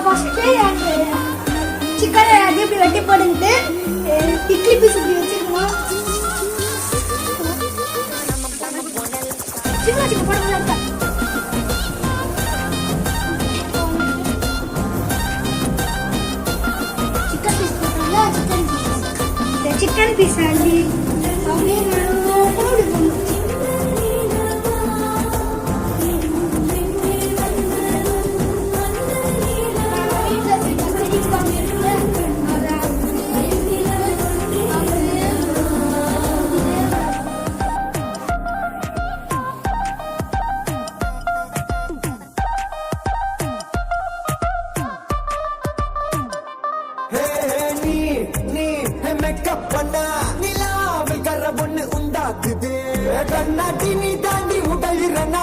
First அந்த சிக்கனை அது இப்படி வெட்டி போட்டுக்கிட்டு இட்லி பீஸ் இப்படி வச்சிருக்கணும். சிக்கன் சிக்கன் போடுங்க. சிக்கன் பீஸ் போட்டாங்க. சிக்கன் பீஸ் அள்ளி அப்படியே போடுவோம். கண்ணாடி நீ தாண்டி உடலிறனா